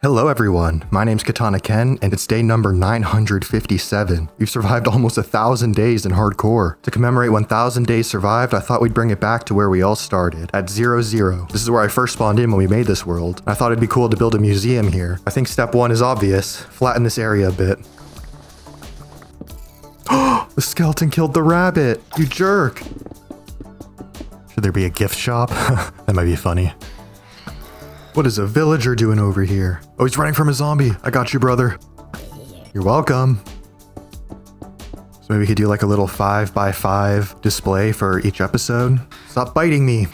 Hello everyone, my name's Katana Ken, and it's day number 957. We've survived almost 1,000 days in hardcore. To commemorate 1,000 days survived, I thought we'd bring it back to where we all started, at 00. This is where I first spawned in when we made this world. I thought it'd be cool to build a museum here. I think step 1 is obvious, flatten this area a bit. The skeleton killed the rabbit, you jerk! Should there be a gift shop? That might be funny. What is a villager doing over here? Oh, he's running from a zombie. I got you, brother. You're welcome. So maybe we could do like a little 5x5 display for each episode. Stop biting me.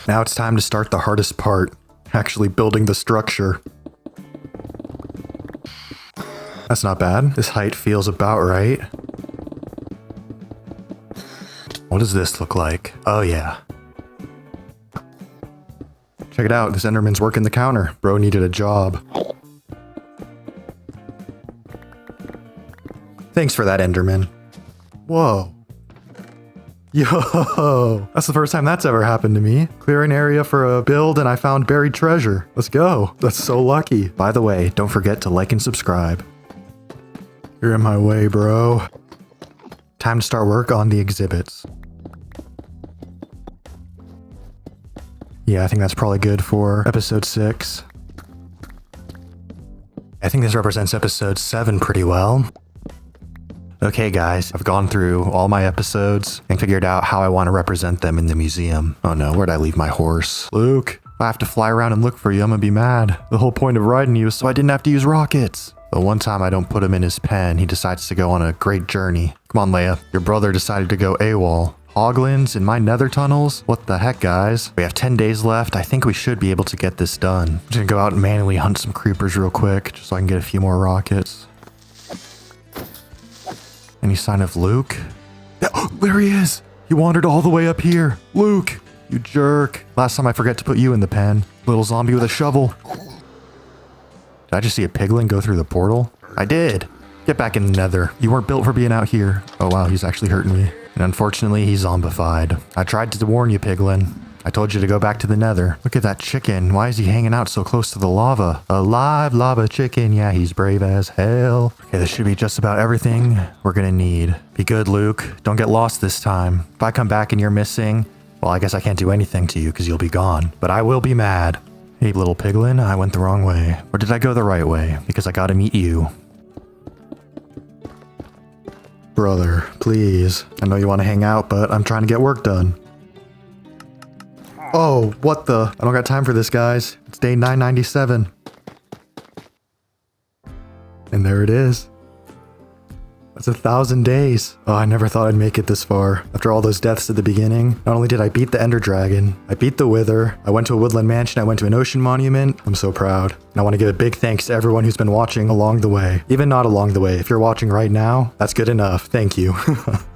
Now it's time to start the hardest part, actually building the structure. That's not bad. This height feels about right. What does this look like? Oh yeah. Check it out, this Enderman's working the counter. Bro needed a job. Thanks for that, Enderman. Whoa. Yo, that's the first time that's ever happened to me. Clear an area for a build and I found buried treasure. Let's go. That's so lucky. By the way, don't forget to like and subscribe. You're in my way, bro. Time to start work on the exhibits. Yeah, I think that's probably good for episode 6. I think this represents episode 7 pretty well. Okay guys, I've gone through all my episodes and figured out how I want to represent them in the museum. Oh no, where'd I leave my horse? Luke, if I have to fly around and look for you, I'm gonna be mad. The whole point of riding you is so I didn't have to use rockets. But one time I don't put him in his pen, he decides to go on a great journey. Come on, Leia. Your brother decided to go AWOL. Hoglins in my nether tunnels? What the heck, guys? We have 10 days left. I think we should be able to get this done. I'm just gonna go out and manually hunt some creepers real quick, just so I can get a few more rockets. Any sign of Luke? Oh, there he is! He wandered all the way up here. Luke, you jerk. Last time I forget to put you in the pen. Little zombie with a shovel. Did I just see a piglin go through the portal? I did. Get back in the nether. You weren't built for being out here. Oh wow, he's actually hurting me. And unfortunately, he's zombified. I tried to warn you, piglin. I told you to go back to the nether. Look at that chicken. Why is he hanging out so close to the lava? A live lava chicken. Yeah, he's brave as hell. Okay, this should be just about everything we're gonna need. Be good, Luke. Don't get lost this time. If I come back and you're missing, well, I guess I can't do anything to you because you'll be gone. But I will be mad. Hey, little piglin, I went the wrong way. Or did I go the right way? Because I gotta meet you. Brother, please. I know you want to hang out, but I'm trying to get work done. Oh, what the? I don't got time for this, guys. It's day 997. And there it is. That's 1,000 days. Oh, I never thought I'd make it this far. After all those deaths at the beginning, not only did I beat the Ender Dragon, I beat the Wither, I went to a woodland mansion, I went to an ocean monument. I'm so proud. And I want to give a big thanks to everyone who's been watching along the way. Even not along the way. If you're watching right now, that's good enough. Thank you.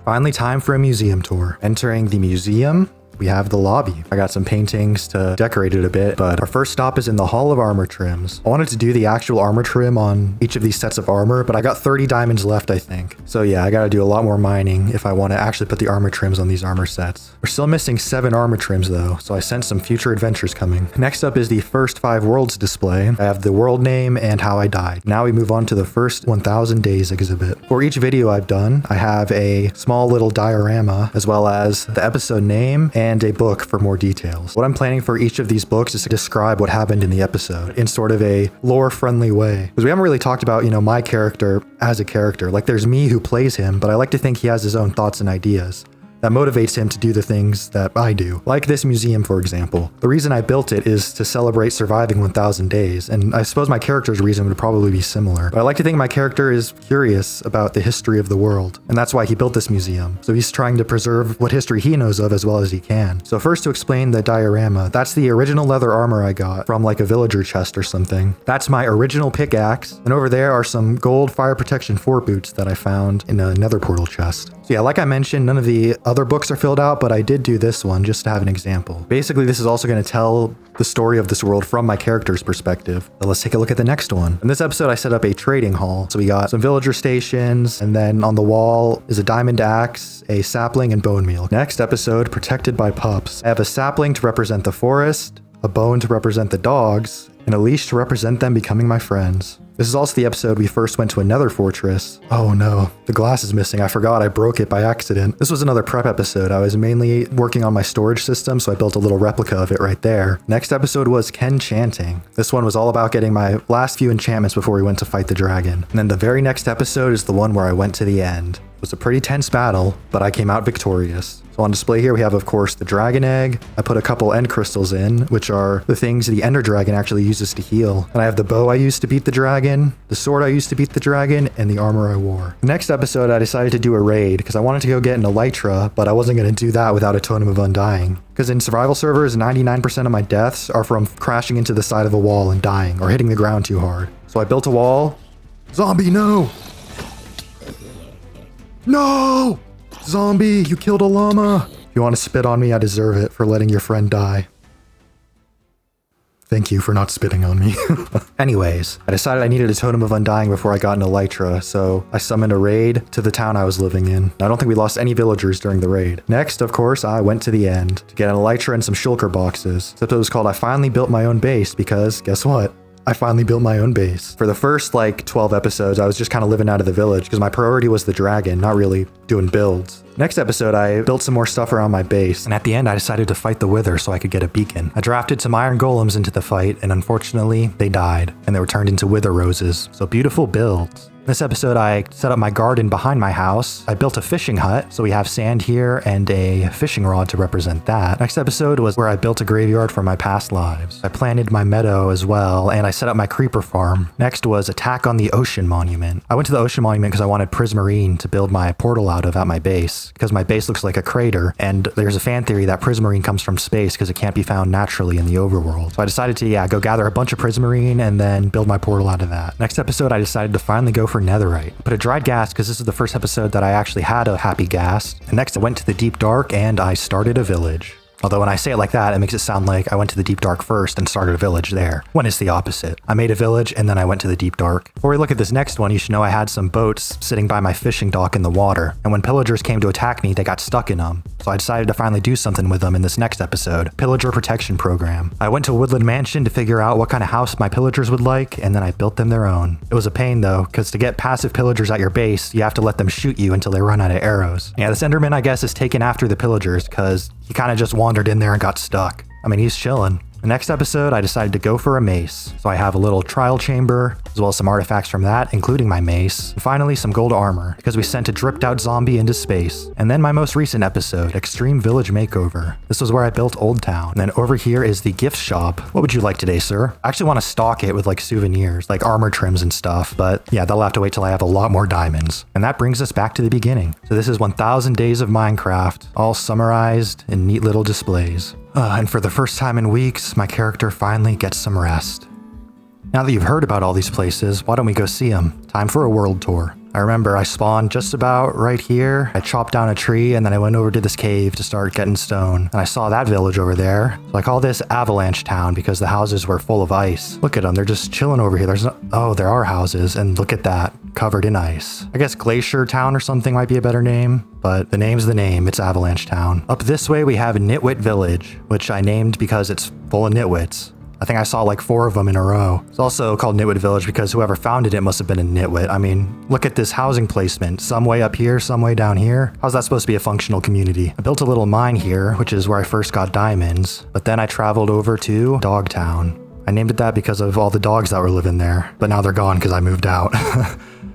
Finally, time for a museum tour. Entering the museum, we have the lobby. I got some paintings to decorate it a bit, but our first stop is in the Hall of Armor Trims. I wanted to do the actual armor trim on each of these sets of armor, but I got 30 diamonds left, I think. So yeah, I gotta do a lot more mining if I want to actually put the armor trims on these armor sets. We're still missing 7 armor trims though, so I sensed some future adventures coming. Next up is the first 5 worlds display. I have the world name and how I died. Now we move on to the first 1,000 days exhibit. For each video I've done, I have a small little diorama, as well as the episode name and a book for more details. What I'm planning for each of these books is to describe what happened in the episode in sort of a lore-friendly way. Because we haven't really talked about, my character as a character. Like there's me who plays him, but I like to think he has his own thoughts and ideas that motivates him to do the things that I do. Like this museum, for example. The reason I built it is to celebrate surviving 1,000 days, and I suppose my character's reason would probably be similar. But I like to think my character is curious about the history of the world, and that's why he built this museum. So he's trying to preserve what history he knows of as well as he can. So first, to explain the diorama, that's the original leather armor I got from like a villager chest or something. That's my original pickaxe, and over there are some gold fire protection foreboots that I found in a nether portal chest. So yeah, like I mentioned, none of the other books are filled out, but I did do this one just to have an example. Basically, this is also going to tell the story of this world from my character's perspective. So let's take a look at the next one. In this episode, I set up a trading hall. So we got some villager stations, and then on the wall is a diamond axe, a sapling, and bone meal. Next episode, protected by pups. I have a sapling to represent the forest, a bone to represent the dogs, and a leash to represent them becoming my friends. This is also the episode we first went to another fortress. Oh no, the glass is missing. I forgot I broke it by accident. This was another prep episode. I was mainly working on my storage system, so I built a little replica of it right there. Next episode was Ken Chanting. This one was all about getting my last few enchantments before we went to fight the dragon. And then the very next episode is the one where I went to the end. It was a pretty tense battle, but I came out victorious. So on display here, we have, of course, the dragon egg. I put a couple end crystals in, which are the things the ender dragon actually uses to heal. And I have the bow I used to beat the dragon, the sword I used to beat the dragon, and the armor I wore. The next episode, I decided to do a raid because I wanted to go get an elytra, but I wasn't going to do that without a totem of undying. Because in survival servers, 99% of my deaths are from crashing into the side of a wall and dying or hitting the ground too hard. So I built a wall. Zombie, no! No! Zombie, you killed a llama! If you want to spit on me, I deserve it for letting your friend die. Thank you for not spitting on me. Anyways, I decided I needed a totem of undying before I got an elytra, so I summoned a raid to the town I was living in. I don't think we lost any villagers during the raid. Next, of course, I went to the end to get an elytra and some shulker boxes. Except it was called I Finally Built My Own Base because, guess what? I finally built my own base. For the first 12 episodes, I was just kind of living out of the village because my priority was the dragon, not really doing builds. Next episode, I built some more stuff around my base, and at the end, I decided to fight the Wither so I could get a beacon. I drafted some iron golems into the fight, and unfortunately, they died, and they were turned into wither roses. So beautiful builds. This episode, I set up my garden behind my house. I built a fishing hut, so we have sand here and a fishing rod to represent that. Next episode was where I built a graveyard for my past lives. I planted my meadow as well, and I set up my creeper farm. Next was Attack on the Ocean Monument. I went to the Ocean Monument because I wanted Prismarine to build my portal out of at my base, because my base looks like a crater, and there's a fan theory that Prismarine comes from space because it can't be found naturally in the overworld. So I decided to, go gather a bunch of Prismarine and then build my portal out of that. Next episode, I decided to finally go for netherite. Put a dried ghast because this is the first episode that I actually had a happy ghast. And next I went to the deep dark and I started a village. Although when I say it like that, it makes it sound like I went to the deep dark first and started a village there, when it's the opposite. I made a village and then I went to the deep dark. Before we look at this next one, you should know I had some boats sitting by my fishing dock in the water. And when pillagers came to attack me, they got stuck in them. So I decided to finally do something with them in this next episode, Pillager Protection Program. I went to Woodland Mansion to figure out what kind of house my pillagers would like, and then I built them their own. It was a pain though, because to get passive pillagers at your base, you have to let them shoot you until they run out of arrows. Yeah, this Enderman, I guess, is taken after the pillagers because he kind of just wandered in there and got stuck. I mean, he's chilling. The next episode, I decided to go for a mace. So I have a little trial chamber, as well as some artifacts from that, including my mace. And finally, some gold armor, because we sent a dripped out zombie into space. And then my most recent episode, Extreme Village Makeover. This was where I built Old Town. And then over here is the gift shop. What would you like today, sir? I actually want to stock it with souvenirs, like armor trims and stuff. But yeah, they'll have to wait till I have a lot more diamonds. And that brings us back to the beginning. So this is 1000 days of Minecraft, all summarized in neat little displays. And for the first time in weeks, my character finally gets some rest. Now that you've heard about all these places, why don't we go see them? Time for a world tour. I remember I spawned just about right here. I chopped down a tree and then I went over to this cave to start getting stone. And I saw that village over there. So I call this Avalanche Town because the houses were full of ice. Look at them, they're just chilling over here. There are houses, and look at that, covered in ice. I guess Glacier Town or something might be a better name, but the name's the name, it's Avalanche Town. Up this way we have Nitwit Village, which I named because it's full of nitwits. I think I saw 4 of them in a row. It's also called Nitwit Village because whoever founded it must have been a nitwit. I mean, look at this housing placement. Some way up here, some way down here. How's that supposed to be a functional community? I built a little mine here, which is where I first got diamonds. But then I traveled over to Dogtown. I named it that because of all the dogs that were living there. But now they're gone because I moved out.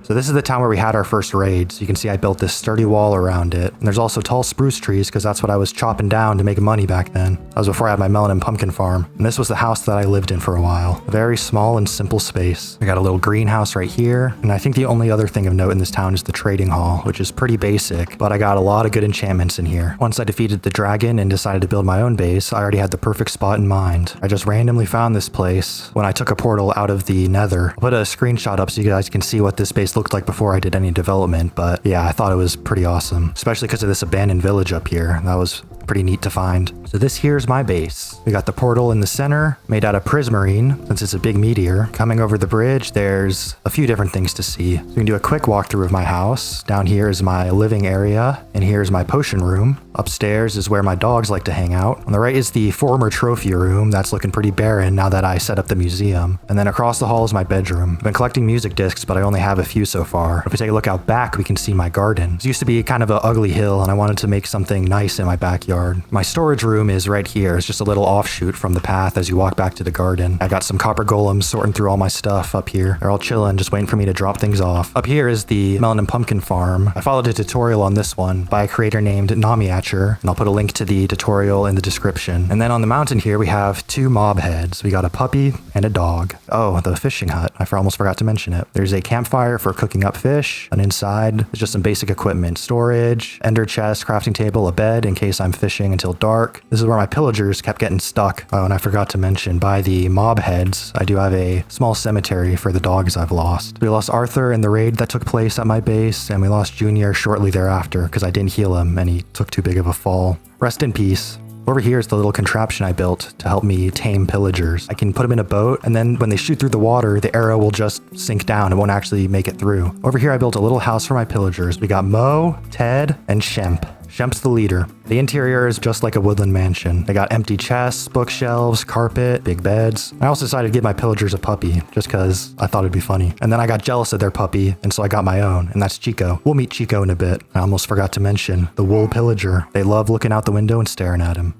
So this is the town where we had our first raid. So you can see I built this sturdy wall around it. And there's also tall spruce trees because that's what I was chopping down to make money back then. That was before I had my melon and pumpkin farm. And this was the house that I lived in for a while. A very small and simple space. I got a little greenhouse right here. And I think the only other thing of note in this town is the trading hall, which is pretty basic, but I got a lot of good enchantments in here. Once I defeated the dragon and decided to build my own base, I already had the perfect spot in mind. I just randomly found this place when I took a portal out of the nether. I'll put a screenshot up so you guys can see what this base looked like before I did any development, but yeah, I thought it was pretty awesome, especially because of this abandoned village up here. That was pretty neat to find. So this here's my base. We got the portal in the center, made out of prismarine, since it's a big meteor. Coming over the bridge, there's a few different things to see. So we can do a quick walkthrough of my house. Down here is my living area, and here's my potion room. Upstairs is where my dogs like to hang out. On the right is the former trophy room. That's looking pretty barren now that I set up the museum. And then across the hall is my bedroom. I've been collecting music discs, but I only have a few so far. If we take a look out back, we can see my garden. This used to be kind of an ugly hill, and I wanted to make something nice in my backyard. My storage room is right here. It's just a little offshoot from the path as you walk back to the garden. I got some copper golems sorting through all my stuff up here. They're all chilling, just waiting for me to drop things off. Up here is the melon and pumpkin farm. I followed a tutorial on this one by a creator named Namiatcher, and I'll put a link to the tutorial in the description. And then on the mountain here, we have two mob heads. We got a puppy and a dog. Oh, the fishing hut. I almost forgot to mention it. There's a campfire for cooking up fish, and inside is just some basic equipment. Storage, ender chest, crafting table, a bed in case I'm fishing until dark. This is where my pillagers kept getting stuck. Oh, and I forgot to mention, by the mob heads, I do have a small cemetery for the dogs I've lost. We lost Arthur in the raid that took place at my base, and we lost Junior shortly thereafter because I didn't heal him and he took too big of a fall. Rest in peace. Over here is the little contraption I built to help me tame pillagers. I can put them in a boat, and then when they shoot through the water, the arrow will just sink down. It won't actually make it through. Over here, I built a little house for my pillagers. We got Mo, Ted, and Shemp. Shemp's the leader. The interior is just like a woodland mansion. They got empty chests, bookshelves, carpet, big beds. I also decided to give my pillagers a puppy, just because I thought it'd be funny. And then I got jealous of their puppy, and so I got my own, and that's Chico. We'll meet Chico in a bit. I almost forgot to mention the wool pillager. They love looking out the window and staring at him.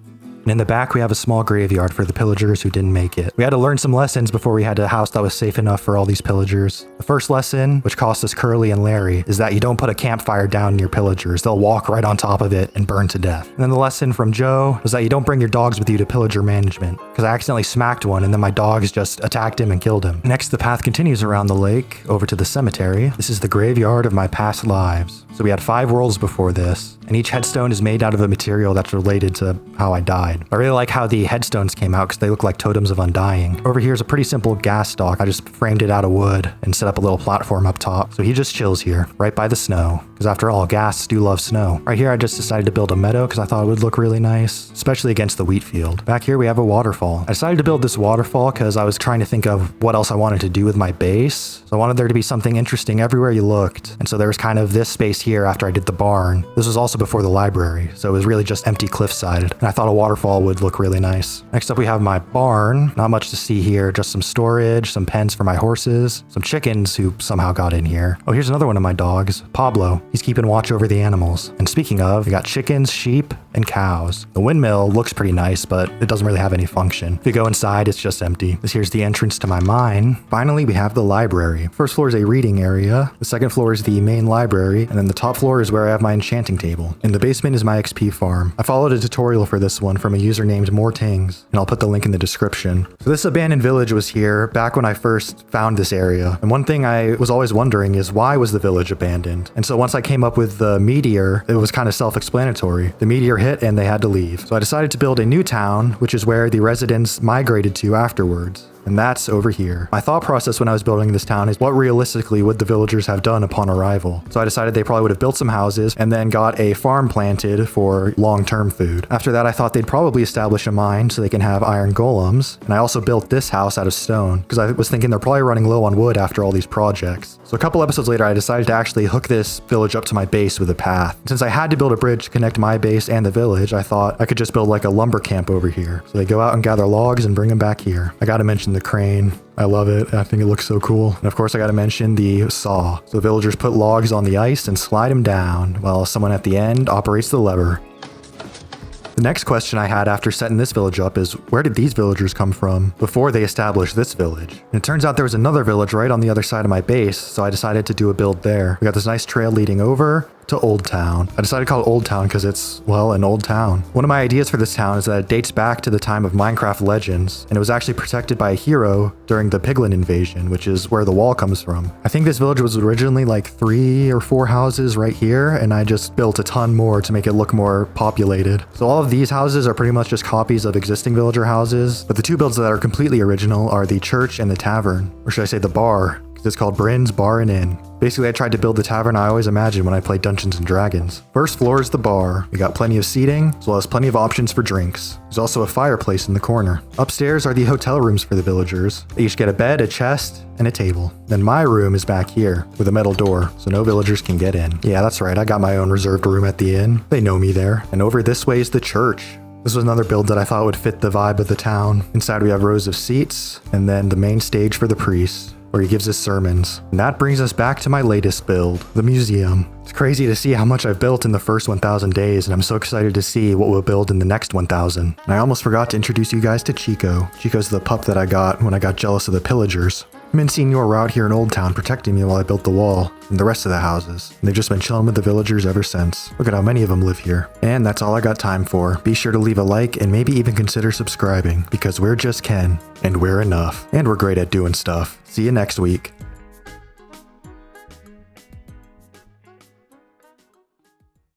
And in the back, we have a small graveyard for the pillagers who didn't make it. We had to learn some lessons before we had a house that was safe enough for all these pillagers. The first lesson, which cost us Curly and Larry, is that you don't put a campfire down near pillagers. They'll walk right on top of it and burn to death. And then the lesson from Joe was that you don't bring your dogs with you to pillager management, because I accidentally smacked one and then my dogs just attacked him and killed him. Next, the path continues around the lake over to the cemetery. This is the graveyard of my past lives. So we had 5 worlds before this, and each headstone is made out of a material that's related to how I died. I really like how the headstones came out because they look like totems of undying. Over here is a pretty simple gas stock. I just framed it out of wood and set up a little platform up top. So he just chills here, right by the snow, because after all, ghasts do love snow. Right here, I just decided to build a meadow because I thought it would look really nice, especially against the wheat field. Back here, we have a waterfall. I decided to build this waterfall because I was trying to think of what else I wanted to do with my base. So I wanted there to be something interesting everywhere you looked. And so there was kind of this space here after I did the barn. This was also before the library, so it was really just empty cliffside. And I thought a waterfall would look really nice. Next up, we have my barn. Not much to see here, just some storage, some pens for my horses, some chickens who somehow got in here. Oh, here's another one of my dogs, Pablo. He's keeping watch over the animals. And speaking of, we got chickens, sheep, and cows. The windmill looks pretty nice, but it doesn't really have any function. If you go inside, it's just empty. Here's the entrance to my mine. Finally, we have the library. First floor is a reading area. The second floor is the main library, and then the top floor is where I have my enchanting table. In the basement is my XP farm. I followed a tutorial for this one from a user named Mortings, and I'll put the link in the description. So this abandoned village was here back when I first found this area. And one thing I was always wondering is, why was the village abandoned? And so once I came up with the meteor, it was kind of self-explanatory. The meteor hit and they had to leave. So I decided to build a new town, which is where the residents migrated to afterwards. And that's over here. My thought process when I was building this town is, what realistically would the villagers have done upon arrival? So I decided they probably would have built some houses and then got a farm planted for long-term food. After that, I thought they'd probably establish a mine so they can have iron golems. And I also built this house out of stone because I was thinking they're probably running low on wood after all these projects. So a couple episodes later, I decided to actually hook this village up to my base with a path. Since I had to build a bridge to connect my base and the village, I thought I could just build like a lumber camp over here. So they go out and gather logs and bring them back here. I gotta mention the crane. I love it. I think it looks so cool. And of course, I gotta mention the saw. So the villagers put logs on the ice and slide them down, while someone at the end operates the lever. The next question I had after setting this village up is, where did these villagers come from before they established this village? And it turns out there was another village right on the other side of my base, so I decided to do a build there. We got this nice trail leading over to Old Town. I decided to call it Old Town because it's, well, an old town. One of my ideas for this town is that it dates back to the time of Minecraft Legends, and it was actually protected by a hero during the Piglin invasion, which is where the wall comes from. I think this village was originally like 3 or 4 houses right here, and I just built a ton more to make it look more populated. So all of these houses are pretty much just copies of existing villager houses, but the 2 builds that are completely original are the church and the tavern, or should I say the bar. because it's called Bryn's Bar and Inn. Basically, I tried to build the tavern I always imagined when I played Dungeons & Dragons. First floor is the bar. We got plenty of seating, as well as plenty of options for drinks. There's also a fireplace in the corner. Upstairs are the hotel rooms for the villagers. They each get a bed, a chest, and a table. Then my room is back here, with a metal door, so no villagers can get in. Yeah, that's right, I got my own reserved room at the inn. They know me there. And over this way is the church. This was another build that I thought would fit the vibe of the town. Inside we have rows of seats, and then the main stage for the priest, where he gives his sermons. And that brings us back to my latest build, the museum. It's crazy to see how much I've built in the first 1,000 days, and I'm so excited to see what we'll build in the next 1,000. And I almost forgot to introduce you guys to Chico. Chico's the pup that I got when I got jealous of the pillagers. Him and Senor were out here in Old Town protecting me while I built the wall and the rest of the houses. And they've just been chilling with the villagers ever since. Look at how many of them live here. And that's all I got time for. Be sure to leave a like and maybe even consider subscribing, because we're just Ken, and we're enough. And we're great at doing stuff. See you next week.